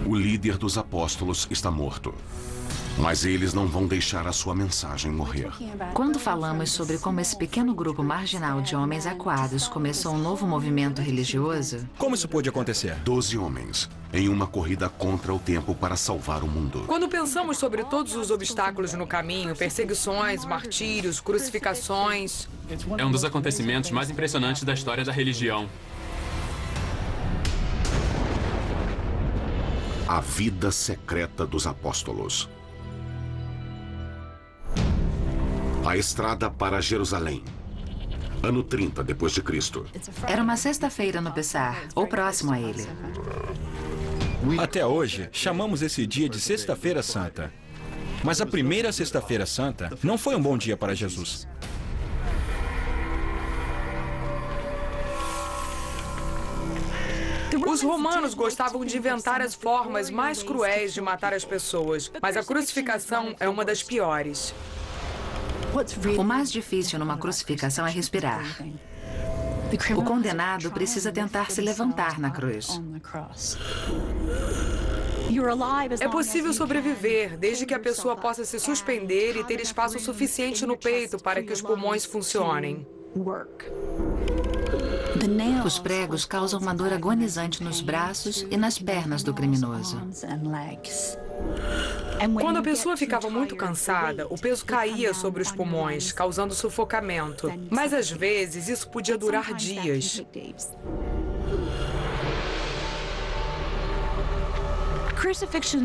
O líder dos apóstolos está morto. Mas eles não vão deixar a sua mensagem morrer. Quando falamos sobre como esse pequeno grupo marginal de homens acuados começou um novo movimento religioso... Como isso pôde acontecer? 12 homens em uma corrida contra o tempo para salvar o mundo. Quando pensamos sobre todos os obstáculos no caminho, perseguições, martírios, crucificações... É um dos acontecimentos mais impressionantes da história da religião. A vida secreta dos apóstolos. A estrada para Jerusalém. Ano 30 depois de Cristo. Era uma sexta-feira no Pessar, ou próximo a ele. Até hoje, chamamos esse dia de Sexta-feira Santa. Mas a primeira Sexta-feira Santa não foi um bom dia para Jesus. Os romanos gostavam de inventar as formas mais cruéis de matar as pessoas, mas a crucificação é uma das piores. O mais difícil numa crucificação é respirar. O condenado precisa tentar se levantar na cruz. É possível sobreviver, desde que a pessoa possa se suspender e ter espaço suficiente no peito para que os pulmões funcionem. Os pregos causam uma dor agonizante nos braços e nas pernas do criminoso. Quando a pessoa ficava muito cansada, o peso caía sobre os pulmões, causando sufocamento. Mas às vezes isso podia durar dias.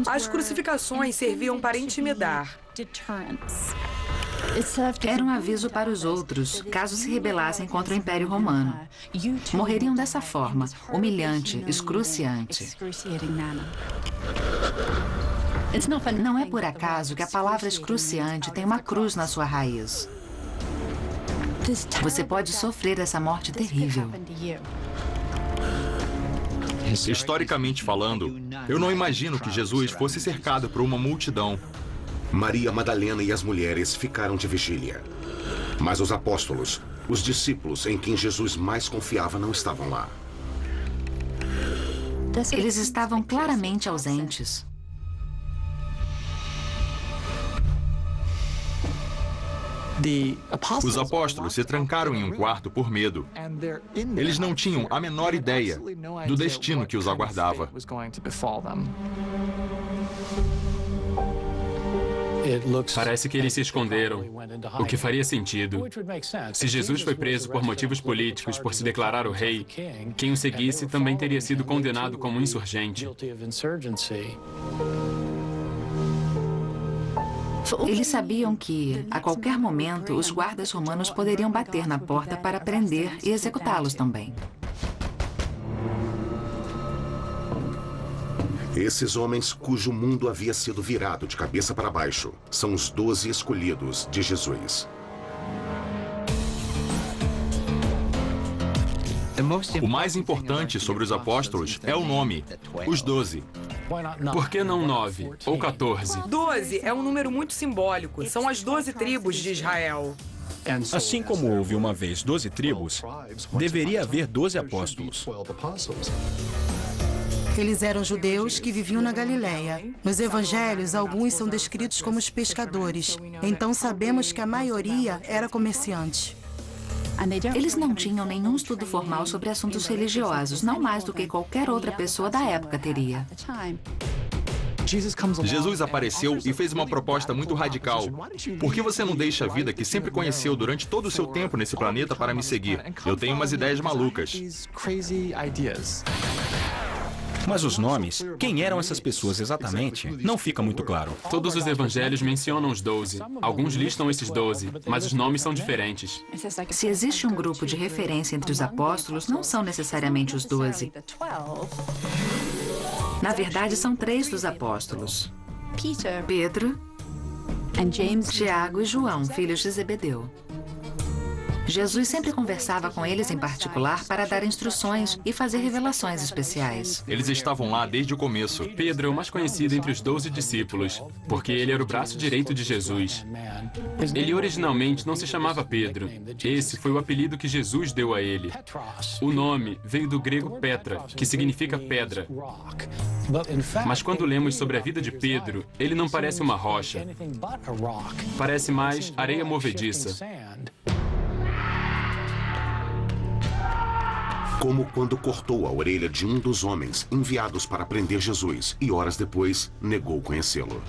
As crucificações serviam para intimidar. Era um aviso para os outros, caso se rebelassem contra o Império Romano. Morreriam dessa forma, humilhante, excruciante. Não é por acaso que a palavra excruciante tem uma cruz na sua raiz. Você pode sofrer essa morte terrível. Historicamente falando, eu não imagino que Jesus fosse cercado por uma multidão. Maria Madalena e as mulheres ficaram de vigília. Mas os apóstolos, os discípulos em quem Jesus mais confiava, não estavam lá. Eles estavam claramente ausentes. Os apóstolos se trancaram em um quarto por medo. Eles não tinham a menor ideia do destino que os aguardava. Parece que eles se esconderam, o que faria sentido. Se Jesus foi preso por motivos políticos por se declarar o rei, quem o seguisse também teria sido condenado como insurgente. Eles sabiam que, a qualquer momento, os guardas romanos poderiam bater na porta para prender e executá-los também. Esses homens cujo mundo havia sido virado de cabeça para baixo são os 12 escolhidos de Jesus. O mais importante sobre os apóstolos é o nome, os 12. Por que não 9 ou 14? 12 é um número muito simbólico. São as 12 tribos de Israel. Assim como houve uma vez 12 tribos, deveria haver 12 apóstolos. Eles eram judeus que viviam na Galileia. Nos evangelhos, alguns são descritos como os pescadores. Então sabemos que a maioria era comerciante. Eles não tinham nenhum estudo formal sobre assuntos religiosos, não mais do que qualquer outra pessoa da época teria. Jesus apareceu e fez uma proposta muito radical. Por que você não deixa a vida que sempre conheceu durante todo o seu tempo nesse planeta para me seguir? Eu tenho umas ideias malucas. Mas os nomes, quem eram essas pessoas exatamente, não fica muito claro. Todos os evangelhos mencionam os 12. Alguns listam esses 12, mas os nomes são diferentes. Se existe um grupo de referência entre os apóstolos, não são necessariamente os 12. Na verdade, são 3 dos apóstolos: Pedro, Tiago e João, filhos de Zebedeu. Jesus sempre conversava com eles em particular para dar instruções e fazer revelações especiais. Eles estavam lá desde o começo. Pedro é o mais conhecido entre os 12 discípulos, porque ele era o braço direito de Jesus. Ele originalmente não se chamava Pedro. Esse foi o apelido que Jesus deu a ele. O nome veio do grego Petra, que significa pedra. Mas quando lemos sobre a vida de Pedro, ele não parece uma rocha. Parece mais areia movediça. Como quando cortou a orelha de um dos homens enviados para prender Jesus e horas depois negou conhecê-lo.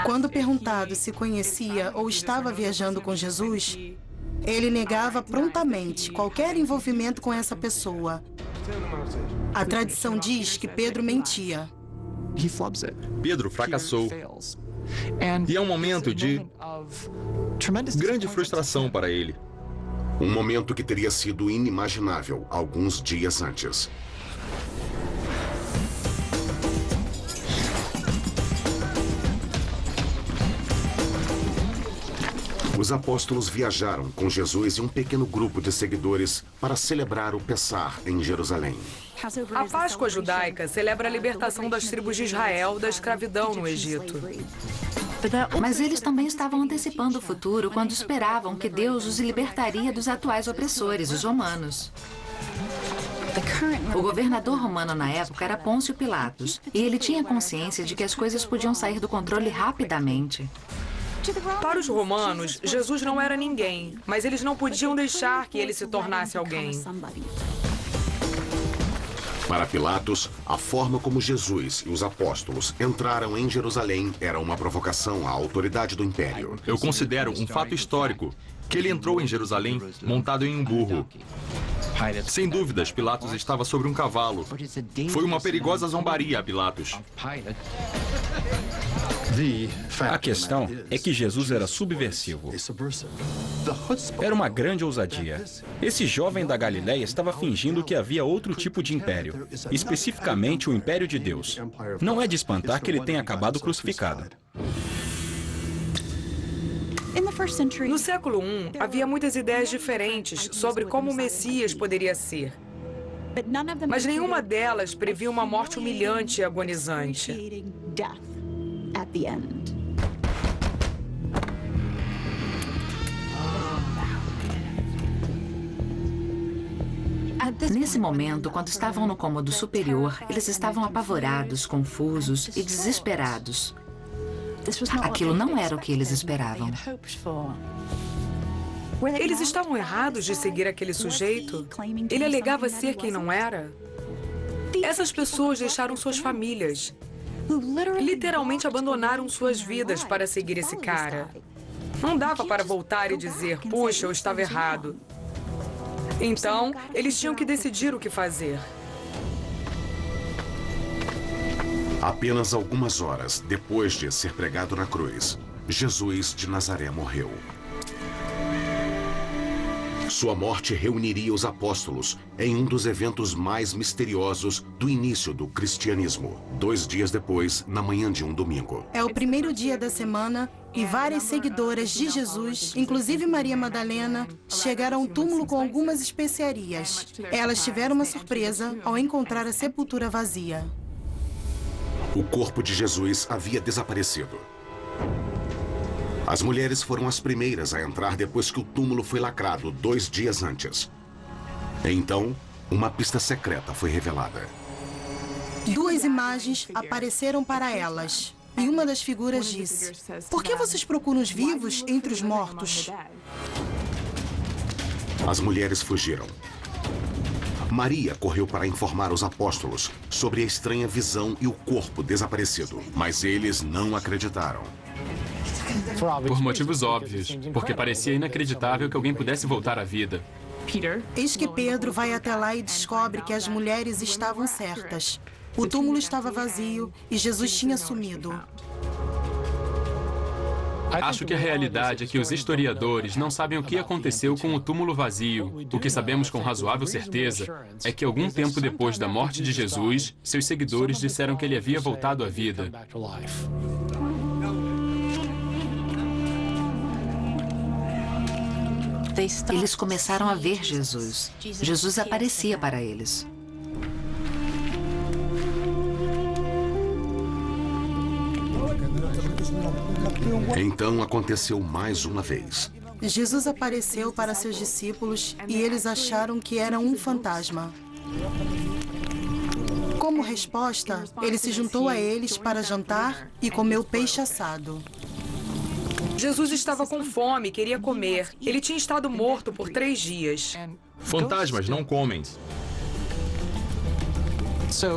Quando perguntado se conhecia ou estava viajando com Jesus, ele negava prontamente qualquer envolvimento com essa pessoa. A tradição diz que Pedro mentia. Pedro fracassou. E é um momento de grande frustração para ele. Um momento que teria sido inimaginável alguns dias antes. Os apóstolos viajaram com Jesus e um pequeno grupo de seguidores para celebrar o Pessah em Jerusalém. A Páscoa judaica celebra a libertação das tribos de Israel da escravidão no Egito. Mas eles também estavam antecipando o futuro quando esperavam que Deus os libertaria dos atuais opressores, os romanos. O governador romano na época era Pôncio Pilatos, e ele tinha consciência de que as coisas podiam sair do controle rapidamente. Para os romanos, Jesus não era ninguém, mas eles não podiam deixar que ele se tornasse alguém. Para Pilatos, a forma como Jesus e os apóstolos entraram em Jerusalém era uma provocação à autoridade do Império. Eu considero um fato histórico que ele entrou em Jerusalém montado em um burro. Sem dúvidas, Pilatos estava sobre um cavalo. Foi uma perigosa zombaria a Pilatos. A questão é que Jesus era subversivo. Era uma grande ousadia. Esse jovem da Galileia estava fingindo que havia outro tipo de império, especificamente o Império de Deus. Não é de espantar que ele tenha acabado crucificado. No século I, havia muitas ideias diferentes sobre como o Messias poderia ser. Mas nenhuma delas previa uma morte humilhante e agonizante. Nesse momento, quando estavam no cômodo superior, eles estavam apavorados, confusos e desesperados. Aquilo não era o que eles esperavam. Eles estavam errados de seguir aquele sujeito? Ele alegava ser quem não era? Essas pessoas deixaram suas famílias. Literalmente abandonaram suas vidas para seguir esse cara. Não dava para voltar e dizer, puxa, eu estava errado. Então, eles tinham que decidir o que fazer. Apenas algumas horas depois de ser pregado na cruz, Jesus de Nazaré morreu. Sua morte reuniria os apóstolos em um dos eventos mais misteriosos do início do cristianismo. 2 dias depois, na manhã de um domingo. É o primeiro dia da semana e várias seguidoras de Jesus, inclusive Maria Madalena, chegaram ao túmulo com algumas especiarias. Elas tiveram uma surpresa ao encontrar a sepultura vazia. O corpo de Jesus havia desaparecido. As mulheres foram as primeiras a entrar depois que o túmulo foi lacrado 2 dias antes. Então, uma pista secreta foi revelada. 2 imagens apareceram para elas. E uma das figuras disse: "Por que vocês procuram os vivos entre os mortos?" As mulheres fugiram. Maria correu para informar os apóstolos sobre a estranha visão e o corpo desaparecido, mas eles não acreditaram. Por motivos óbvios, porque parecia inacreditável que alguém pudesse voltar à vida. Eis que Pedro vai até lá e descobre que as mulheres estavam certas. O túmulo estava vazio e Jesus tinha sumido. Acho que a realidade é que os historiadores não sabem o que aconteceu com o túmulo vazio. O que sabemos com razoável certeza é que algum tempo depois da morte de Jesus, seus seguidores disseram que ele havia voltado à vida. Eles começaram a ver Jesus. Jesus aparecia para eles. Então aconteceu mais uma vez. Jesus apareceu para seus discípulos e eles acharam que era um fantasma. Como resposta, ele se juntou a eles para jantar e comeu peixe assado. Jesus estava com fome, queria comer. Ele tinha estado morto por 3 dias. Fantasmas não comem.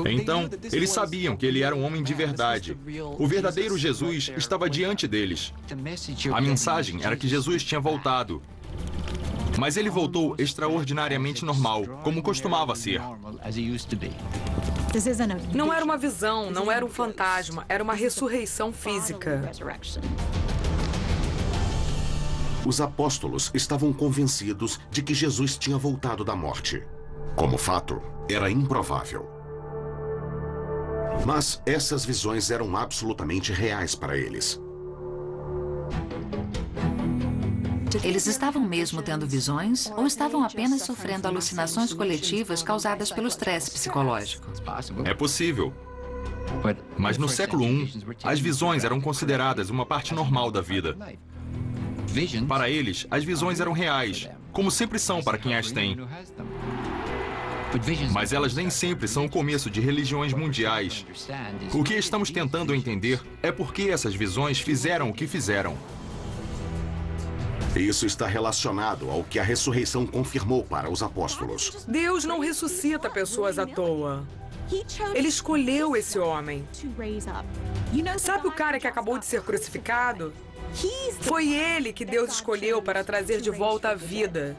Então, eles sabiam que ele era um homem de verdade. O verdadeiro Jesus estava diante deles. A mensagem era que Jesus tinha voltado. Mas ele voltou extraordinariamente normal, como costumava ser. Não era uma visão, não era um fantasma, era uma ressurreição física. Os apóstolos estavam convencidos de que Jesus tinha voltado da morte. Como fato, era improvável. Mas essas visões eram absolutamente reais para eles. Eles estavam mesmo tendo visões ou estavam apenas sofrendo alucinações coletivas causadas pelo estresse psicológico? É possível. Mas no século I, as visões eram consideradas uma parte normal da vida. Para eles, as visões eram reais, como sempre são para quem as tem. Mas elas nem sempre são o começo de religiões mundiais. O que estamos tentando entender é por que essas visões fizeram o que fizeram. Isso está relacionado ao que a ressurreição confirmou para os apóstolos. Deus não ressuscita pessoas à toa. Ele escolheu esse homem. Sabe o cara que acabou de ser crucificado? Foi ele que Deus escolheu para trazer de volta a vida.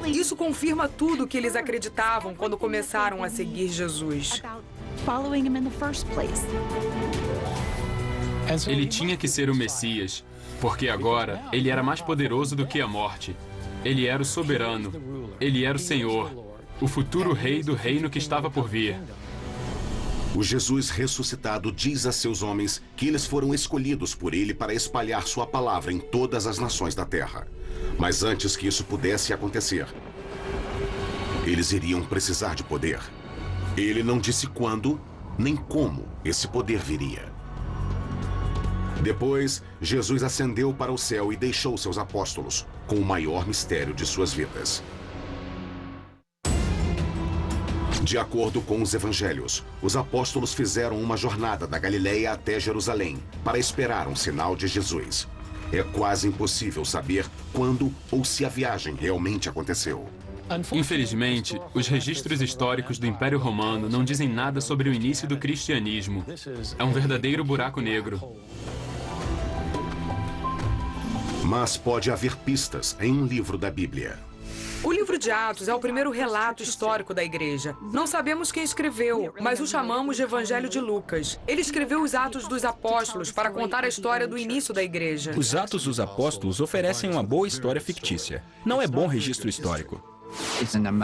Isso confirma tudo o que eles acreditavam quando começaram a seguir Jesus. Ele tinha que ser o Messias, porque agora ele era mais poderoso do que a morte. Ele era o soberano, ele era o Senhor, o futuro rei do reino que estava por vir. O Jesus ressuscitado diz a seus homens que eles foram escolhidos por ele para espalhar sua palavra em todas as nações da terra. Mas antes que isso pudesse acontecer, eles iriam precisar de poder. Ele não disse quando, nem como esse poder viria. Depois, Jesus ascendeu para o céu e deixou seus apóstolos com o maior mistério de suas vidas. De acordo com os evangelhos, os apóstolos fizeram uma jornada da Galileia até Jerusalém para esperar um sinal de Jesus. É quase impossível saber quando ou se a viagem realmente aconteceu. Infelizmente, os registros históricos do Império Romano não dizem nada sobre o início do cristianismo. É um verdadeiro buraco negro. Mas pode haver pistas em um livro da Bíblia. O livro de Atos é o primeiro relato histórico da igreja. Não sabemos quem escreveu, mas o chamamos de Evangelho de Lucas. Ele escreveu os Atos dos Apóstolos para contar a história do início da igreja. Os Atos dos Apóstolos oferecem uma boa história fictícia. Não é bom registro histórico.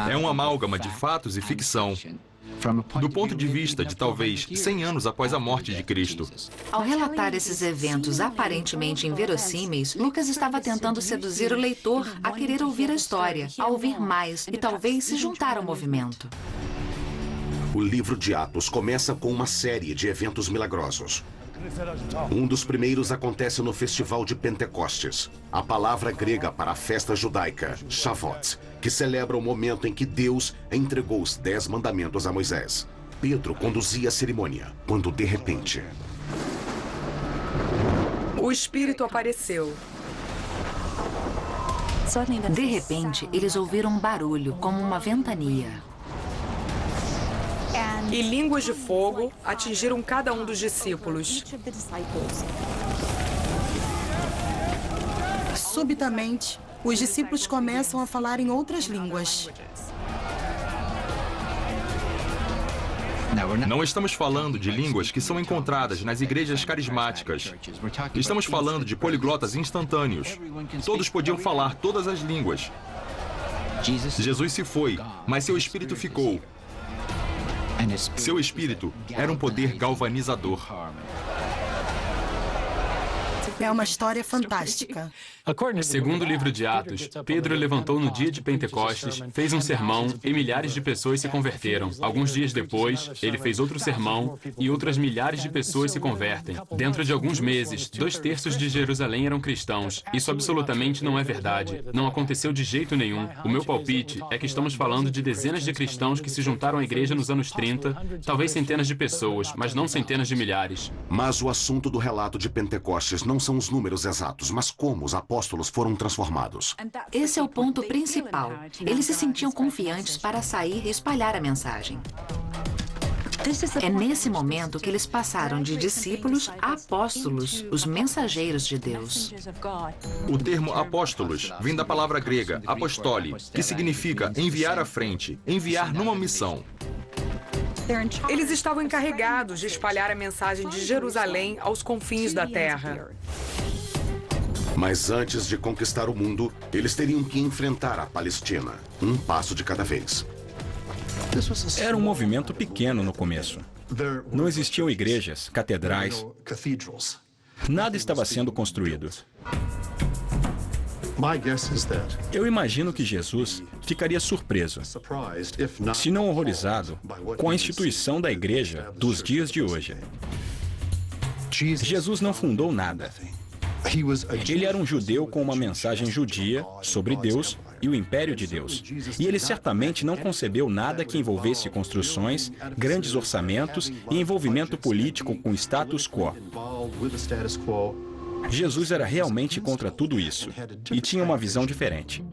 É um amálgama de fatos e ficção, do ponto de vista de talvez 100 anos após a morte de Cristo. Ao relatar esses eventos aparentemente inverossímeis, Lucas estava tentando seduzir o leitor a querer ouvir a história, a ouvir mais e talvez se juntar ao movimento. O livro de Atos começa com uma série de eventos milagrosos. Um dos primeiros acontece no Festival de Pentecostes, a palavra grega para a festa judaica, Shavuot, que celebra o momento em que Deus entregou os 10 mandamentos a Moisés. Pedro conduzia a cerimônia, quando de repente... O Espírito apareceu. De repente, eles ouviram um barulho, como uma ventania. E línguas de fogo atingiram cada um dos discípulos. Subitamente, os discípulos começam a falar em outras línguas. Não estamos falando de línguas que são encontradas nas igrejas carismáticas. Estamos falando de poliglotas instantâneos. Todos podiam falar todas as línguas. Jesus se foi, mas seu espírito ficou. Seu espírito era um poder galvanizador. É uma história fantástica. Segundo o livro de Atos, Pedro levantou no dia de Pentecostes, fez um sermão e milhares de pessoas se converteram. Alguns dias depois, ele fez outro sermão e outras milhares de pessoas se convertem. Dentro de alguns meses, 2/3 de Jerusalém eram cristãos. Isso absolutamente não é verdade. Não aconteceu de jeito nenhum. O meu palpite é que estamos falando de dezenas de cristãos que se juntaram à igreja nos anos 30, talvez centenas de pessoas, mas não centenas de milhares. Mas o assunto do relato de Pentecostes não são os números exatos, mas como os apóstolos foram transformados. Esse é o ponto principal. Eles se sentiam confiantes para sair e espalhar a mensagem. É nesse momento que eles passaram de discípulos a apóstolos, os mensageiros de Deus. O termo apóstolos vem da palavra grega apostoli, que significa enviar à frente, enviar numa missão. Eles estavam encarregados de espalhar a mensagem de Jerusalém aos confins da terra. Mas antes de conquistar o mundo, eles teriam que enfrentar a Palestina, um passo de cada vez. Era um movimento pequeno no começo. Não existiam igrejas, catedrais. Nada estava sendo construído. Eu imagino que Jesus ficaria surpreso, se não horrorizado, com a instituição da igreja dos dias de hoje. Jesus não fundou nada. Ele era um judeu com uma mensagem judia sobre Deus e o império de Deus. E ele certamente não concebeu nada que envolvesse construções, grandes orçamentos e envolvimento político com o status quo. Jesus era realmente contra tudo isso e tinha uma visão diferente.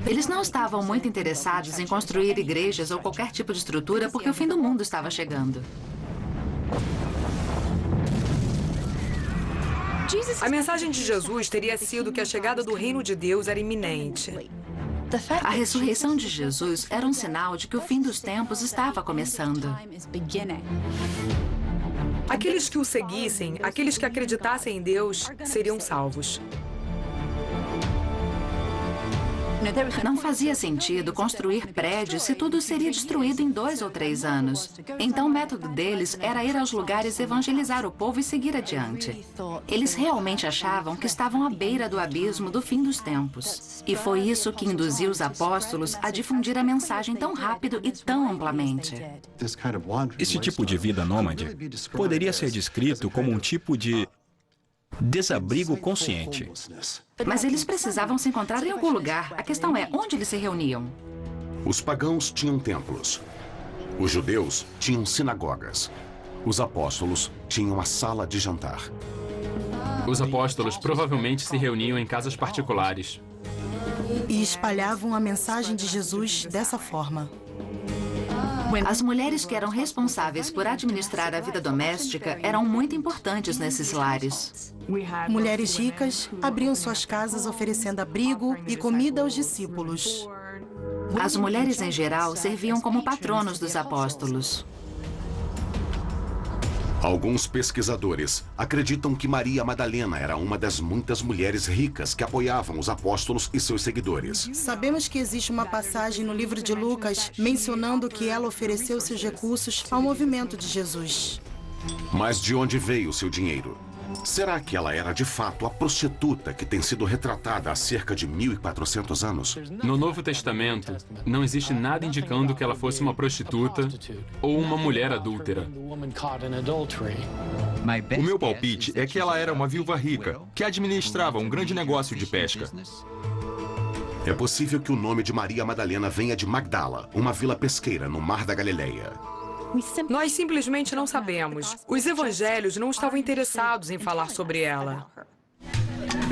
Eles não estavam muito interessados em construir igrejas ou qualquer tipo de estrutura porque o fim do mundo estava chegando. A mensagem de Jesus teria sido que a chegada do reino de Deus era iminente. A ressurreição de Jesus era um sinal de que o fim dos tempos estava começando. Aqueles que o seguissem, aqueles que acreditassem em Deus, seriam salvos. Não fazia sentido construir prédios se tudo seria destruído em 2 ou 3 anos. Então o método deles era ir aos lugares evangelizar o povo e seguir adiante. Eles realmente achavam que estavam à beira do abismo do fim dos tempos. E foi isso que induziu os apóstolos a difundir a mensagem tão rápido e tão amplamente. Esse tipo de vida nômade poderia ser descrito como um tipo de desabrigo consciente. Mas eles precisavam se encontrar em algum lugar. A questão é, onde eles se reuniam? Os pagãos tinham templos. Os judeus tinham sinagogas. Os apóstolos tinham a sala de jantar. Os apóstolos provavelmente se reuniam em casas particulares. E espalhavam a mensagem de Jesus dessa forma. As mulheres que eram responsáveis por administrar a vida doméstica eram muito importantes nesses lares. Mulheres ricas abriam suas casas oferecendo abrigo e comida aos discípulos. As mulheres, em geral, serviam como patronos dos apóstolos. Alguns pesquisadores acreditam que Maria Madalena era uma das muitas mulheres ricas que apoiavam os apóstolos e seus seguidores. Sabemos que existe uma passagem no livro de Lucas mencionando que ela ofereceu seus recursos ao movimento de Jesus. Mas de onde veio seu dinheiro? Será que ela era de fato a prostituta que tem sido retratada há cerca de 1.400 anos? No Novo Testamento, não existe nada indicando que ela fosse uma prostituta ou uma mulher adúltera. O meu palpite é que ela era uma viúva rica, que administrava um grande negócio de pesca. É possível que o nome de Maria Madalena venha de Magdala, uma vila pesqueira no Mar da Galileia. Nós simplesmente não sabemos. Os evangelhos não estavam interessados em falar sobre ela.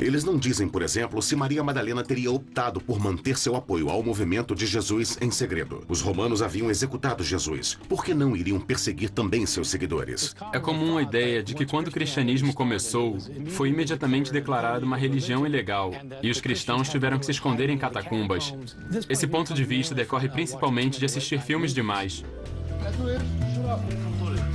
Eles não dizem, por exemplo, se Maria Madalena teria optado por manter seu apoio ao movimento de Jesus em segredo. Os romanos haviam executado Jesus. Por que não iriam perseguir também seus seguidores? É comum a ideia de que quando o cristianismo começou, foi imediatamente declarado uma religião ilegal e os cristãos tiveram que se esconder em catacumbas. Esse ponto de vista decorre principalmente de assistir filmes demais.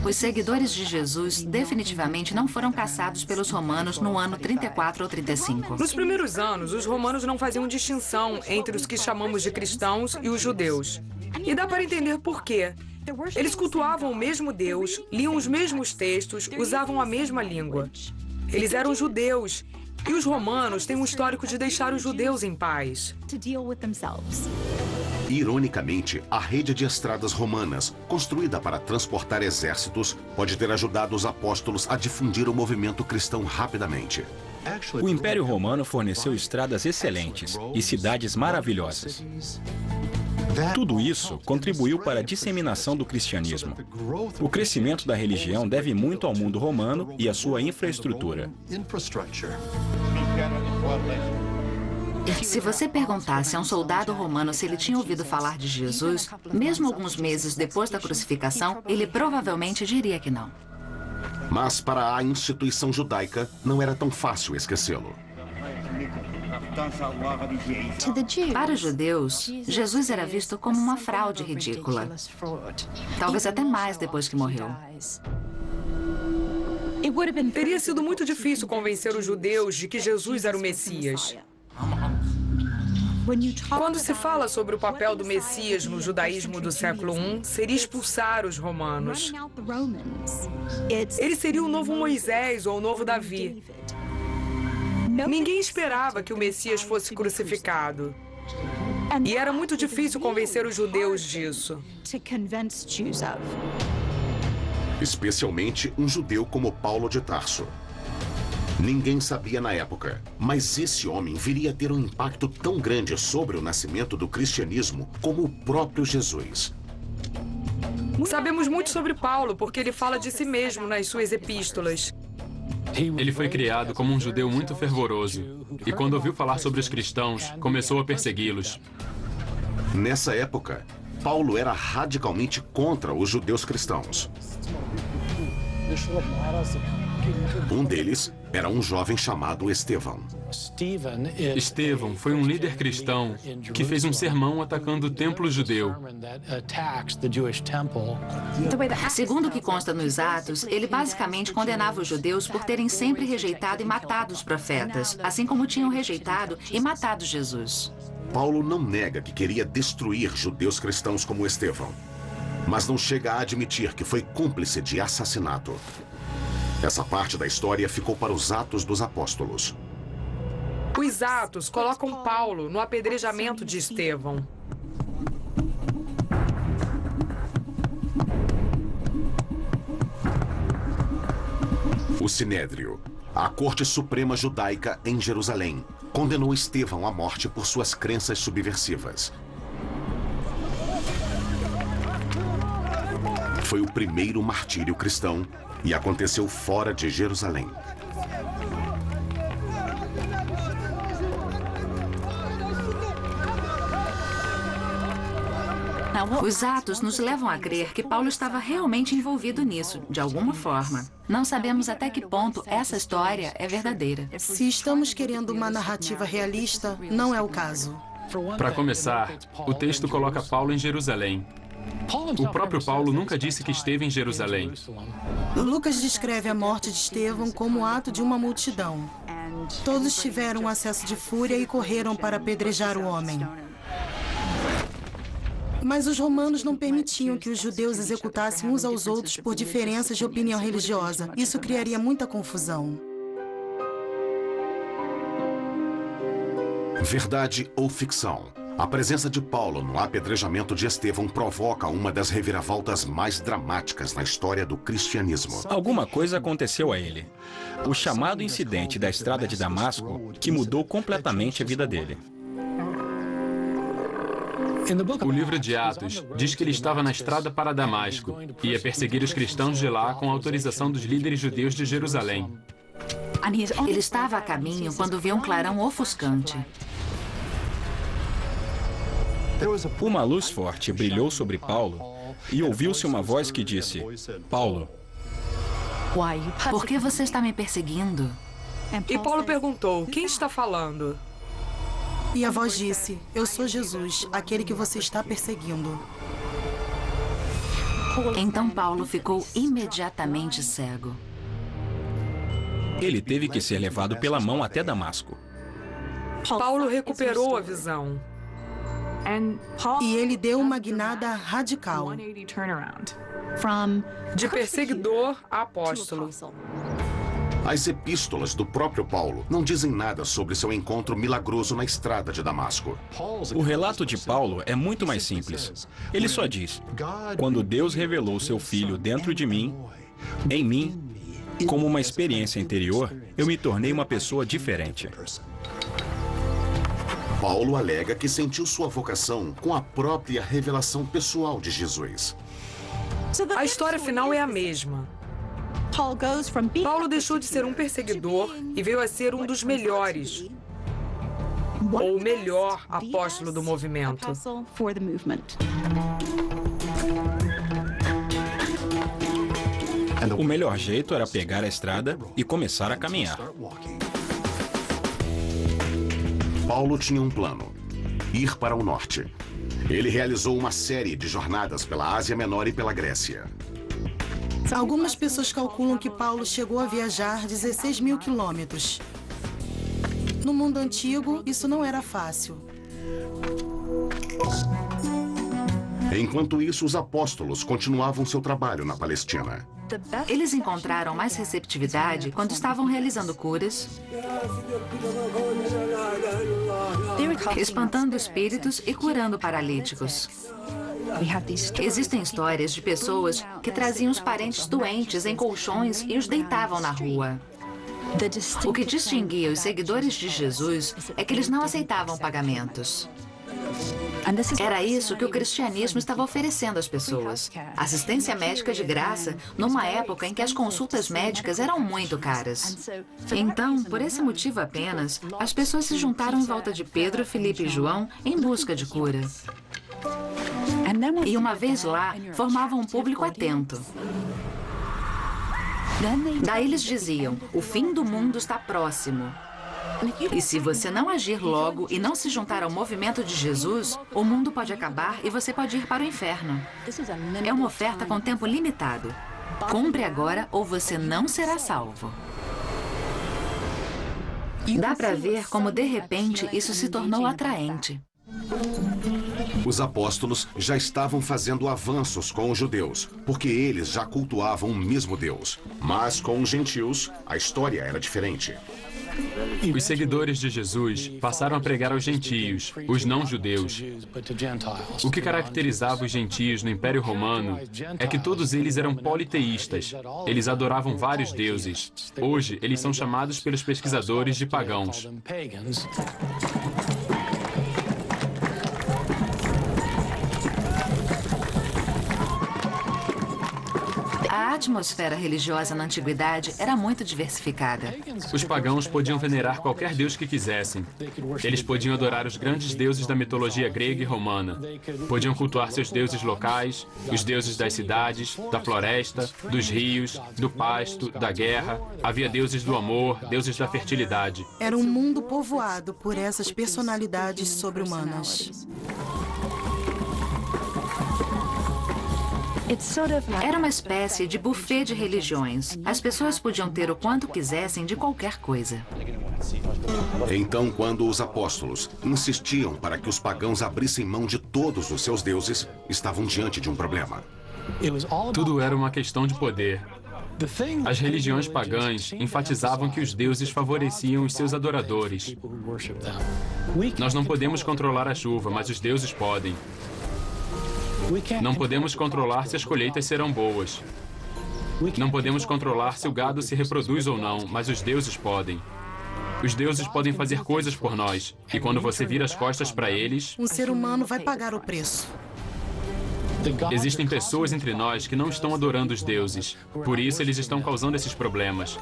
Os seguidores de Jesus definitivamente não foram caçados pelos romanos no ano 34 ou 35. Nos primeiros anos, os romanos não faziam distinção entre os que chamamos de cristãos e os judeus. E dá para entender por quê. Eles cultuavam o mesmo Deus, liam os mesmos textos, usavam a mesma língua. Eles eram judeus. E os romanos têm um histórico de deixar os judeus em paz. Ironicamente, a rede de estradas romanas, construída para transportar exércitos, pode ter ajudado os apóstolos a difundir o movimento cristão rapidamente. O Império Romano forneceu estradas excelentes e cidades maravilhosas. Tudo isso contribuiu para a disseminação do cristianismo. O crescimento da religião deve muito ao mundo romano e à sua infraestrutura. Se você perguntasse a um soldado romano se ele tinha ouvido falar de Jesus, mesmo alguns meses depois da crucificação, ele provavelmente diria que não. Mas para a instituição judaica, não era tão fácil esquecê-lo. Para os judeus, Jesus era visto como uma fraude ridícula. Talvez até mais depois que morreu. Teria sido muito difícil convencer os judeus de que Jesus era o Messias. Quando se fala sobre o papel do Messias no judaísmo do século I, seria expulsar os romanos. Ele seria o novo Moisés ou o novo Davi. Ninguém esperava que o Messias fosse crucificado. E era muito difícil convencer os judeus disso. Especialmente um judeu como Paulo de Tarso. Ninguém sabia na época, mas esse homem viria a ter um impacto tão grande sobre o nascimento do cristianismo como o próprio Jesus. Sabemos muito sobre Paulo porque ele fala de si mesmo nas suas epístolas. Ele foi criado como um judeu muito fervoroso e, quando ouviu falar sobre os cristãos, começou a persegui-los. Nessa época, Paulo era radicalmente contra os judeus cristãos. Um deles era um jovem chamado Estevão. Estevão foi um líder cristão que fez um sermão atacando o templo judeu. Segundo o que consta nos Atos, ele basicamente condenava os judeus por terem sempre rejeitado e matado os profetas, assim como tinham rejeitado e matado Jesus. Paulo não nega que queria destruir judeus cristãos como Estevão, mas não chega a admitir que foi cúmplice de assassinato. Essa parte da história ficou para os Atos dos Apóstolos. Os Atos colocam Paulo no apedrejamento de Estevão. O Sinédrio, a Corte Suprema Judaica em Jerusalém, condenou Estevão à morte por suas crenças subversivas. Foi o primeiro martírio cristão e aconteceu fora de Jerusalém. Os Atos nos levam a crer que Paulo estava realmente envolvido nisso, de alguma forma. Não sabemos até que ponto essa história é verdadeira. Se estamos querendo uma narrativa realista, não é o caso. Para começar, o texto coloca Paulo em Jerusalém. O próprio Paulo nunca disse que esteve em Jerusalém. Lucas descreve a morte de Estevão como o ato de uma multidão. Todos tiveram um acesso de fúria e correram para apedrejar o homem. Mas os romanos não permitiam que os judeus executassem uns aos outros por diferenças de opinião religiosa. Isso criaria muita confusão. Verdade ou ficção? A presença de Paulo no apedrejamento de Estevão provoca uma das reviravoltas mais dramáticas na história do cristianismo. Alguma coisa aconteceu a ele. O chamado incidente da estrada de Damasco, que mudou completamente a vida dele. O livro de Atos diz que ele estava na estrada para Damasco e ia perseguir os cristãos de lá com a autorização dos líderes judeus de Jerusalém. Ele estava a caminho quando viu um clarão ofuscante. Uma luz forte brilhou sobre Paulo e ouviu-se uma voz que disse: Paulo, por que você está me perseguindo? E Paulo perguntou, quem está falando? E a voz disse, eu sou Jesus, aquele que você está perseguindo. Então Paulo ficou imediatamente cego. Ele teve que ser levado pela mão até Damasco. Paulo recuperou a visão. E ele deu uma guinada radical. De perseguidor a apóstolo. As epístolas do próprio Paulo não dizem nada sobre seu encontro milagroso na estrada de Damasco. O relato de Paulo é muito mais simples. Ele só diz: quando Deus revelou seu Filho dentro de mim, em mim, como uma experiência interior, eu me tornei uma pessoa diferente. Paulo alega que sentiu sua vocação com a própria revelação pessoal de Jesus. A história final é a mesma. Paulo deixou de ser um perseguidor e veio a ser um dos melhores, ou o melhor apóstolo do movimento. O melhor jeito era pegar a estrada e começar a caminhar. Paulo tinha um plano: ir para o norte. Ele realizou uma série de jornadas pela Ásia Menor e pela Grécia. Algumas pessoas calculam que Paulo chegou a viajar 16 mil quilômetros. No mundo antigo, isso não era fácil. Enquanto isso, os apóstolos continuavam seu trabalho na Palestina. Eles encontraram mais receptividade quando estavam realizando curas, espantando espíritos e curando paralíticos. Existem histórias de pessoas que traziam os parentes doentes em colchões e os deitavam na rua. O que distinguia os seguidores de Jesus é que eles não aceitavam pagamentos. Era isso que o cristianismo estava oferecendo às pessoas. Assistência médica de graça, numa época em que as consultas médicas eram muito caras. Então, por esse motivo apenas, as pessoas se juntaram em volta de Pedro, Filipe e João em busca de cura. E uma vez lá, formavam um público atento. Daí eles diziam: o fim do mundo está próximo. E se você não agir logo e não se juntar ao movimento de Jesus, o mundo pode acabar e você pode ir para o inferno. É uma oferta com tempo limitado. Compre agora ou você não será salvo. Dá para ver como, de repente, isso se tornou atraente. Os apóstolos já estavam fazendo avanços com os judeus, porque eles já cultuavam o mesmo Deus. Mas com os gentios, a história era diferente. Os seguidores de Jesus passaram a pregar aos gentios, os não-judeus. O que caracterizava os gentios no Império Romano é que todos eles eram politeístas. Eles adoravam vários deuses. Hoje, eles são chamados pelos pesquisadores de pagãos. A atmosfera religiosa na antiguidade era muito diversificada. Os pagãos podiam venerar qualquer deus que quisessem. Eles podiam adorar os grandes deuses da mitologia grega e romana. Podiam cultuar seus deuses locais, os deuses das cidades, da floresta, dos rios, do pasto, da guerra. Havia deuses do amor, deuses da fertilidade. Era um mundo povoado por essas personalidades sobre-humanas. Era uma espécie de buffet de religiões. As pessoas podiam ter o quanto quisessem de qualquer coisa. Então, quando os apóstolos insistiam para que os pagãos abrissem mão de todos os seus deuses, estavam diante de um problema. Tudo era uma questão de poder. As religiões pagãs enfatizavam que os deuses favoreciam os seus adoradores. Nós não podemos controlar a chuva, mas os deuses podem. Não podemos controlar se as colheitas serão boas. Não podemos controlar se o gado se reproduz ou não, mas os deuses podem. Os deuses podem fazer coisas por nós. E quando você vira as costas para eles... Um ser humano vai pagar o preço. Existem pessoas entre nós que não estão adorando os deuses. Por isso, eles estão causando esses problemas.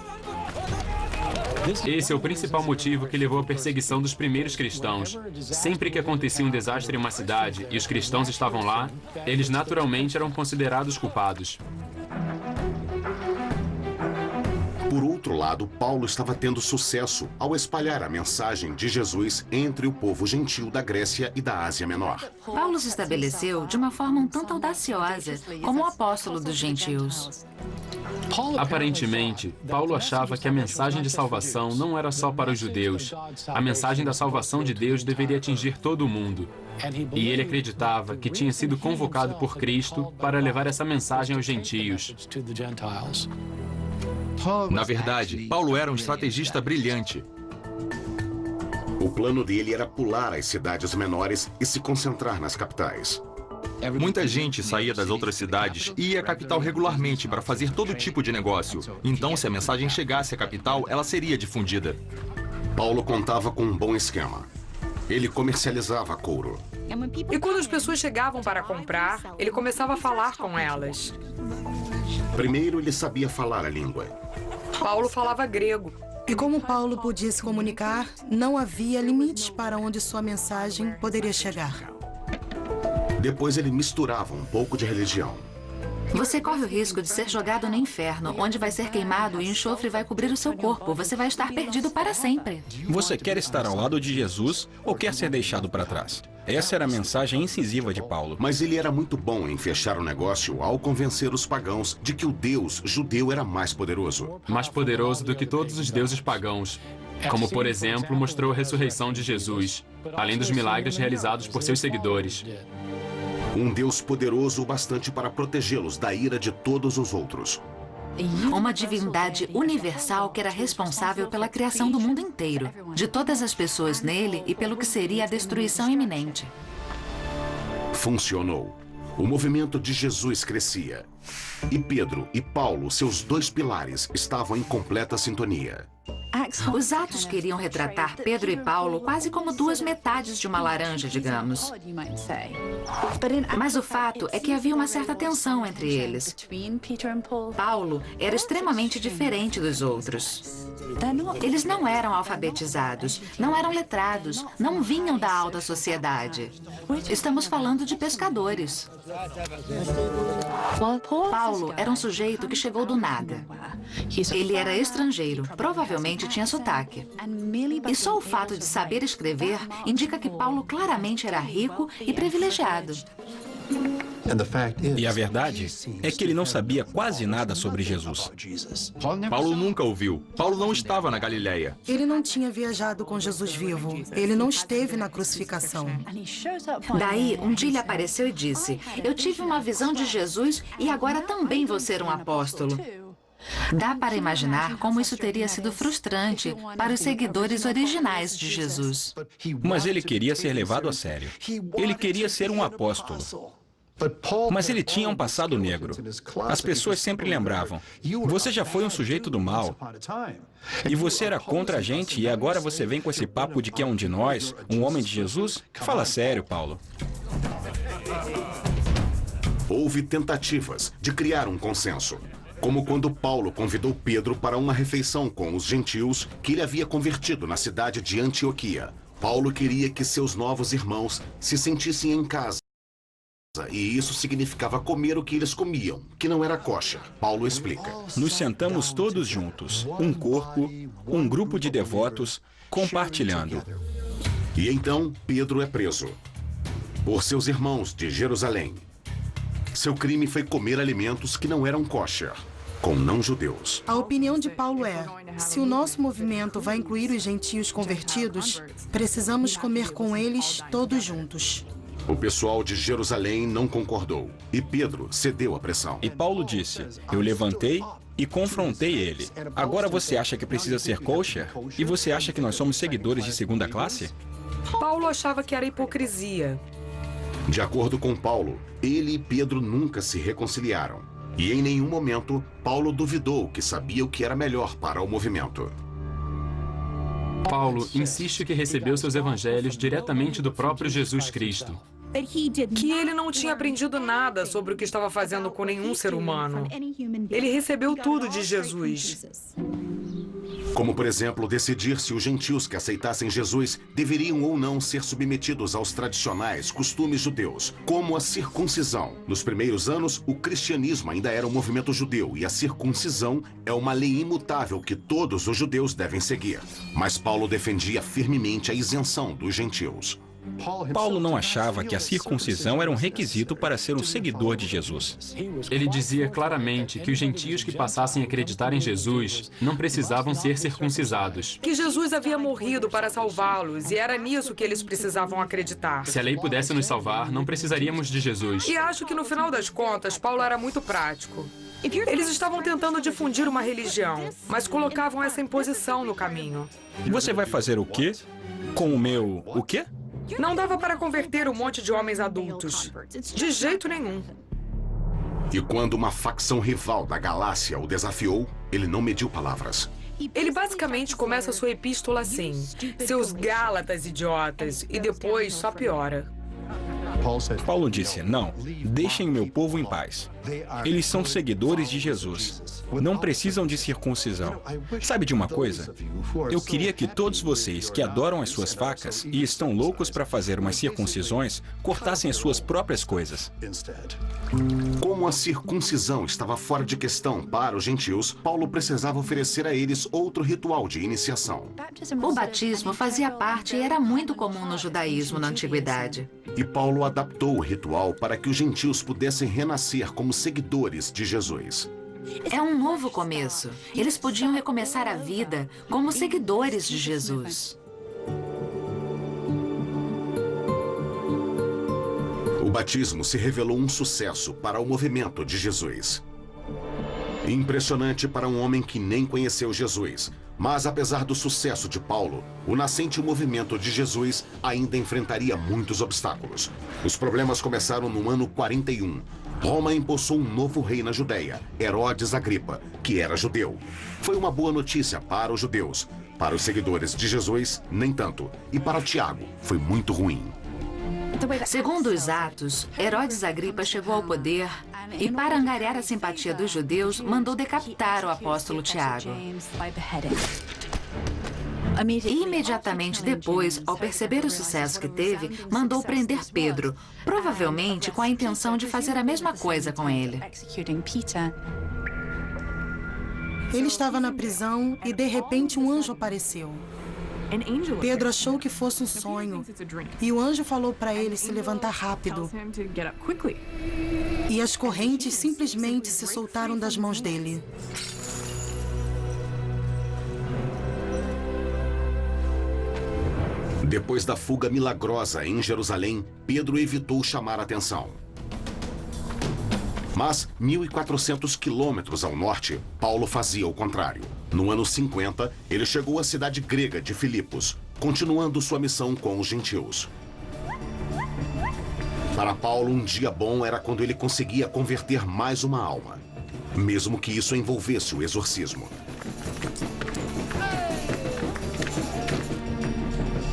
Esse é o principal motivo que levou à perseguição dos primeiros cristãos. Sempre que acontecia um desastre em uma cidade e os cristãos estavam lá, eles naturalmente eram considerados culpados. Por outro lado, Paulo estava tendo sucesso ao espalhar a mensagem de Jesus entre o povo gentil da Grécia e da Ásia Menor. Paulo se estabeleceu de uma forma um tanto audaciosa como o apóstolo dos gentios. Aparentemente, Paulo achava que a mensagem de salvação não era só para os judeus. A mensagem da salvação de Deus deveria atingir todo o mundo. E ele acreditava que tinha sido convocado por Cristo para levar essa mensagem aos gentios. Na verdade, Paulo era um estrategista brilhante. O plano dele era pular as cidades menores e se concentrar nas capitais. Muita gente saía das outras cidades e ia à capital regularmente para fazer todo tipo de negócio. Então, se a mensagem chegasse à capital, ela seria difundida. Paulo contava com um bom esquema. Ele comercializava couro. E quando as pessoas chegavam para comprar, ele começava a falar com elas. Primeiro, ele sabia falar a língua. Paulo falava grego. E como Paulo podia se comunicar, não havia limites para onde sua mensagem poderia chegar. Depois ele misturava um pouco de religião. Você corre o risco de ser jogado no inferno, onde vai ser queimado e o enxofre vai cobrir o seu corpo. Você vai estar perdido para sempre. Você quer estar ao lado de Jesus ou quer ser deixado para trás? Essa era a mensagem incisiva de Paulo. Mas ele era muito bom em fechar o negócio ao convencer os pagãos de que o Deus judeu era mais poderoso. Mais poderoso do que todos os deuses pagãos. Como, por exemplo, mostrou a ressurreição de Jesus, além dos milagres realizados por seus seguidores. Um Deus poderoso o bastante para protegê-los da ira de todos os outros. Uma divindade universal que era responsável pela criação do mundo inteiro, de todas as pessoas nele e pelo que seria a destruição iminente. Funcionou. O movimento de Jesus crescia. E Pedro e Paulo, seus dois pilares, estavam em completa sintonia. Os Atos queriam retratar Pedro e Paulo quase como duas metades de uma laranja, digamos. Mas o fato é que havia uma certa tensão entre eles. Paulo era extremamente diferente dos outros. Eles não eram alfabetizados, não eram letrados, não vinham da alta sociedade. Estamos falando de pescadores. Paulo era um sujeito que chegou do nada. Ele era estrangeiro, provavelmente tinha sotaque. E só o fato de saber escrever indica que Paulo claramente era rico e privilegiado. E a verdade é que ele não sabia quase nada sobre Jesus. Paulo nunca ouviu. Paulo não estava na Galileia. Ele não tinha viajado com Jesus vivo. Ele não esteve na crucificação. Daí, um dia ele apareceu e disse: "Eu tive uma visão de Jesus e agora também vou ser um apóstolo." Dá para imaginar como isso teria sido frustrante para os seguidores originais de Jesus. Mas ele queria ser levado a sério. Ele queria ser um apóstolo. Mas ele tinha um passado negro. As pessoas sempre lembravam: você já foi um sujeito do mal. E você era contra a gente e agora você vem com esse papo de que é um de nós, um homem de Jesus? Fala sério, Paulo. Houve tentativas de criar um consenso. Como quando Paulo convidou Pedro para uma refeição com os gentios que ele havia convertido na cidade de Antioquia. Paulo queria que seus novos irmãos se sentissem em casa. E isso significava comer o que eles comiam, que não era kosher. Paulo explica. Nos sentamos todos juntos, um corpo, um grupo de devotos, compartilhando. E então Pedro é preso por seus irmãos de Jerusalém. Seu crime foi comer alimentos que não eram kosher, com não-judeus. A opinião de Paulo é: se o nosso movimento vai incluir os gentios convertidos, precisamos comer com eles todos juntos. O pessoal de Jerusalém não concordou e Pedro cedeu à pressão. E Paulo disse: eu levantei e confrontei ele. Agora você acha que precisa ser kosher? E você acha que nós somos seguidores de segunda classe? Paulo achava que era hipocrisia. De acordo com Paulo, ele e Pedro nunca se reconciliaram. E em nenhum momento, Paulo duvidou que sabia o que era melhor para o movimento. Paulo insiste que recebeu seus evangelhos diretamente do próprio Jesus Cristo. Que ele não tinha aprendido nada sobre o que estava fazendo com nenhum ser humano. Ele recebeu tudo de Jesus. Como, por exemplo, decidir se os gentios que aceitassem Jesus deveriam ou não ser submetidos aos tradicionais costumes judeus, como a circuncisão. Nos primeiros anos, o cristianismo ainda era um movimento judeu e a circuncisão é uma lei imutável que todos os judeus devem seguir. Mas Paulo defendia firmemente a isenção dos gentios. Paulo não achava que a circuncisão era um requisito para ser um seguidor de Jesus. Ele dizia claramente que os gentios que passassem a acreditar em Jesus não precisavam ser circuncidados. Que Jesus havia morrido para salvá-los e era nisso que eles precisavam acreditar. Se a lei pudesse nos salvar, não precisaríamos de Jesus. E acho que no final das contas, Paulo era muito prático. Eles estavam tentando difundir uma religião, mas colocavam essa imposição no caminho. Você vai fazer o quê? Com o meu... o quê? Não dava para converter um monte de homens adultos. De jeito nenhum. E quando uma facção rival da Galácia o desafiou, ele não mediu palavras. Ele basicamente começa sua epístola assim: seus Gálatas idiotas, e depois só piora. Paulo disse, não, deixem meu povo em paz. Eles são seguidores de Jesus. Não precisam de circuncisão. Sabe de uma coisa? Eu queria que todos vocês que adoram as suas facas e estão loucos para fazer umas circuncisões, cortassem as suas próprias coisas. Como a circuncisão estava fora de questão para os gentios, Paulo precisava oferecer a eles outro ritual de iniciação. O batismo fazia parte e era muito comum no judaísmo na antiguidade. E Paulo adaptou o ritual para que os gentios pudessem renascer como seguidores de Jesus. É um novo começo. Eles podiam recomeçar a vida como seguidores de Jesus. O batismo se revelou um sucesso para o movimento de Jesus. Impressionante para um homem que nem conheceu Jesus. Mas apesar do sucesso de Paulo, o nascente movimento de Jesus ainda enfrentaria muitos obstáculos. Os problemas começaram no ano 41. Roma empossou um novo rei na Judéia, Herodes Agripa, que era judeu. Foi uma boa notícia para os judeus. Para os seguidores de Jesus, nem tanto. E para Tiago, foi muito ruim. Segundo os Atos, Herodes Agripa chegou ao poder e, para angariar a simpatia dos judeus, mandou decapitar o apóstolo Tiago. E imediatamente depois, ao perceber o sucesso que teve, mandou prender Pedro, provavelmente com a intenção de fazer a mesma coisa com ele. Ele estava na prisão e, de repente, um anjo apareceu. Pedro achou que fosse um sonho e o anjo falou para ele se levantar rápido. E as correntes simplesmente se soltaram das mãos dele. Depois da fuga milagrosa em Jerusalém, Pedro evitou chamar a atenção. Mas, 1.400 quilômetros ao norte, Paulo fazia o contrário. No ano 50, ele chegou à cidade grega de Filipos, continuando sua missão com os gentios. Para Paulo, um dia bom era quando ele conseguia converter mais uma alma, mesmo que isso envolvesse o exorcismo.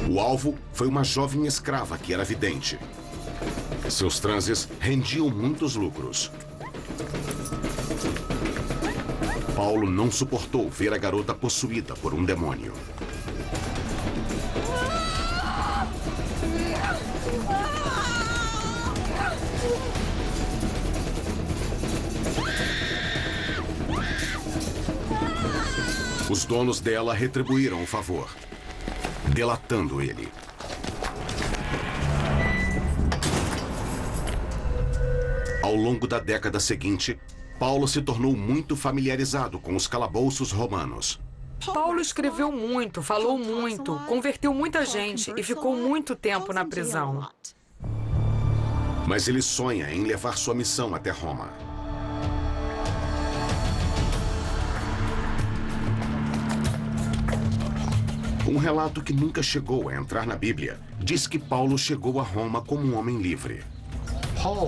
O alvo foi uma jovem escrava que era vidente. Seus transes rendiam muitos lucros. Paulo não suportou ver a garota possuída por um demônio. Os donos dela retribuíram o favor, delatando ele. Ao longo da década seguinte, Paulo se tornou muito familiarizado com os calabouços romanos. Paulo escreveu muito, falou muito, converteu muita gente e ficou muito tempo na prisão. Mas ele sonha em levar sua missão até Roma. Um relato que nunca chegou a entrar na Bíblia diz que Paulo chegou a Roma como um homem livre.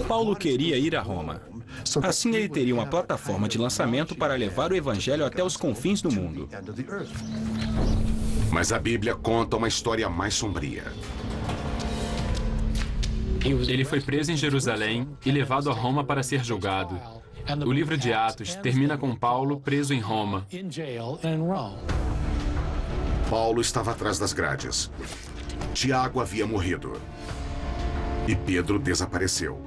Paulo queria ir a Roma. Assim ele teria uma plataforma de lançamento para levar o evangelho até os confins do mundo. Mas a Bíblia conta uma história mais sombria. Ele foi preso em Jerusalém e levado a Roma para ser julgado. O livro de Atos termina com Paulo preso em Roma. Paulo estava atrás das grades. Tiago havia morrido. E Pedro desapareceu.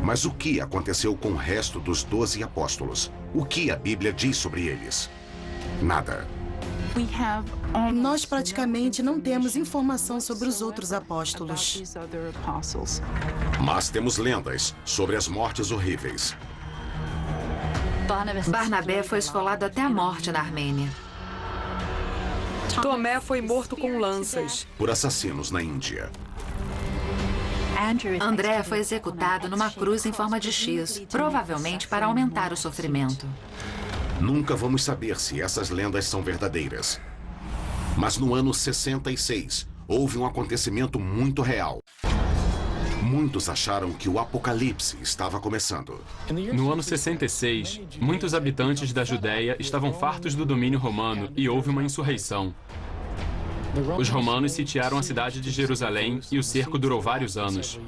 Mas o que aconteceu com o resto dos 12 apóstolos? O que a Bíblia diz sobre eles? Nada. Nós praticamente não temos informação sobre os outros apóstolos. Mas temos lendas sobre as mortes horríveis. Barnabé foi esfolado até a morte na Armênia. Tomé foi morto com lanças. Por assassinos na Índia. André foi executado numa cruz em forma de X, provavelmente para aumentar o sofrimento. Nunca vamos saber se essas lendas são verdadeiras. Mas no ano 66, houve um acontecimento muito real. Muitos acharam que o apocalipse estava começando. No ano 66, muitos habitantes da Judéia estavam fartos do domínio romano e houve uma insurreição. Os romanos sitiaram a cidade de Jerusalém e o cerco durou vários anos.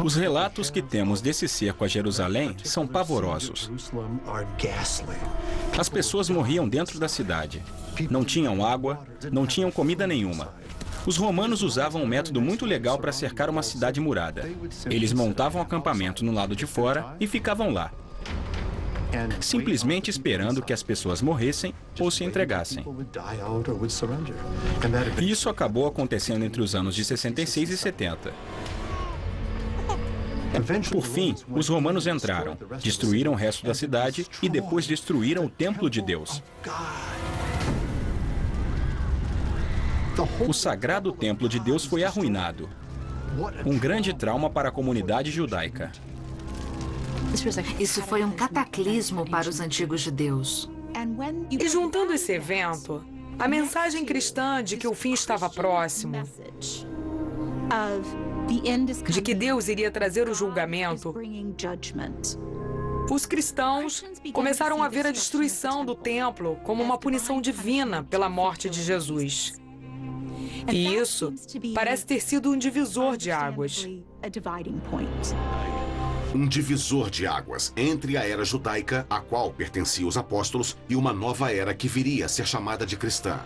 Os relatos que temos desse cerco a Jerusalém são pavorosos. As pessoas morriam dentro da cidade. Não tinham água, não tinham comida nenhuma. Os romanos usavam um método muito legal para cercar uma cidade murada. Eles montavam acampamento no lado de fora e ficavam lá, simplesmente esperando que as pessoas morressem ou se entregassem. E isso acabou acontecendo entre os anos de 66 e 70. Por fim, os romanos entraram, destruíram o resto da cidade e depois destruíram o templo de Deus. O sagrado templo de Deus foi arruinado. Um grande trauma para a comunidade judaica. Isso foi um cataclismo para os antigos judeus. E juntando esse evento, a mensagem cristã de que o fim estava próximo, de que Deus iria trazer o julgamento, os cristãos começaram a ver a destruição do templo como uma punição divina pela morte de Jesus. E isso parece ter sido um divisor de águas. Um divisor de águas entre a era judaica, a qual pertenciam os apóstolos, e uma nova era que viria a ser chamada de cristã.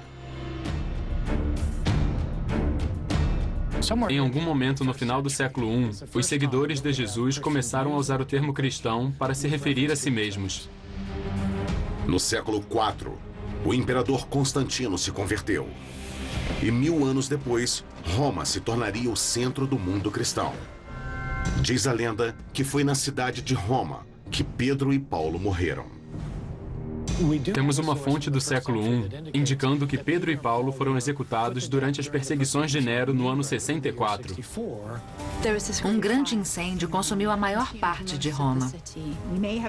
Em algum momento no final do século I, os seguidores de Jesus começaram a usar o termo cristão para se referir a si mesmos. No século IV, o imperador Constantino se converteu. E 1000 anos depois, Roma se tornaria o centro do mundo cristão. Diz a lenda que foi na cidade de Roma que Pedro e Paulo morreram. Temos uma fonte do século I indicando que Pedro e Paulo foram executados durante as perseguições de Nero no ano 64. Um grande incêndio consumiu a maior parte de Roma.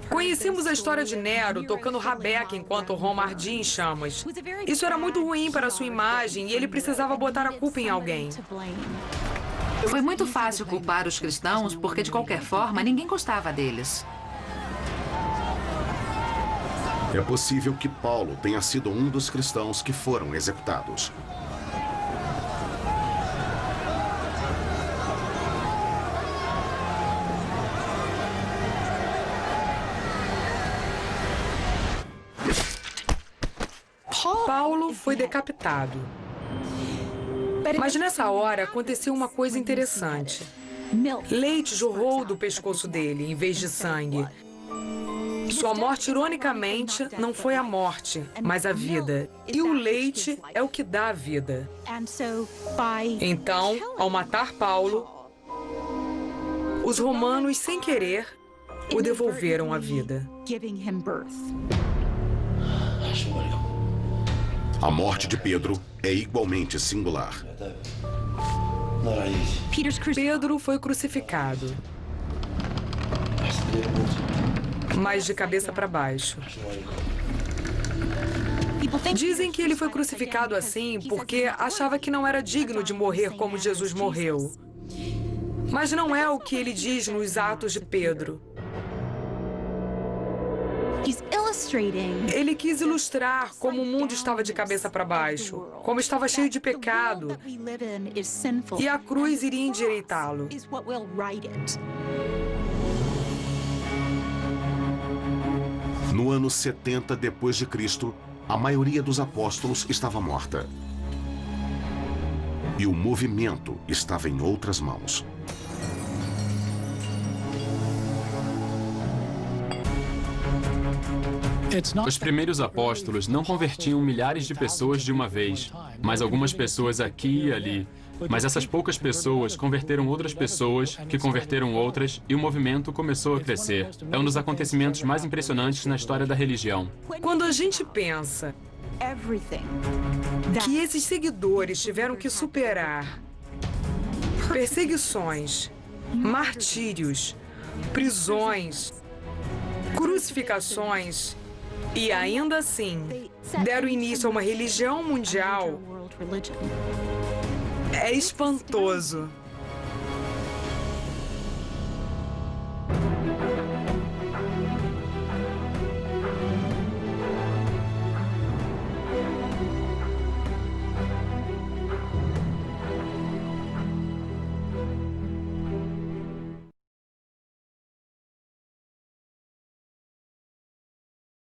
Conhecemos a história de Nero tocando rabeca enquanto Roma ardia em chamas. Isso era muito ruim para sua imagem e ele precisava botar a culpa em alguém. Foi muito fácil culpar os cristãos porque, de qualquer forma, ninguém gostava deles. É possível que Paulo tenha sido um dos cristãos que foram executados. Paulo foi decapitado. Mas nessa hora aconteceu uma coisa interessante. Leite jorrou do pescoço dele em vez de sangue. Sua morte, ironicamente, não foi a morte, mas a vida. E o leite é o que dá a vida. Então, ao matar Paulo, os romanos, sem querer, o devolveram à vida. A morte de Pedro é igualmente singular. Pedro foi crucificado, mas de cabeça para baixo. Dizem que ele foi crucificado assim porque achava que não era digno de morrer como Jesus morreu. Mas não é o que ele diz nos Atos de Pedro. Ele quis ilustrar como o mundo estava de cabeça para baixo, como estava cheio de pecado, e a cruz iria endireitá-lo. No ano 70 depois de Cristo, a maioria dos apóstolos estava morta. E o movimento estava em outras mãos. Os primeiros apóstolos não convertiam milhares de pessoas de uma vez, mas algumas pessoas aqui e ali. Mas essas poucas pessoas converteram outras pessoas, que converteram outras, e o movimento começou a crescer. É um dos acontecimentos mais impressionantes na história da religião. Quando a gente pensa que esses seguidores tiveram que superar perseguições, martírios, prisões, crucificações, e ainda assim deram início a uma religião mundial, é espantoso.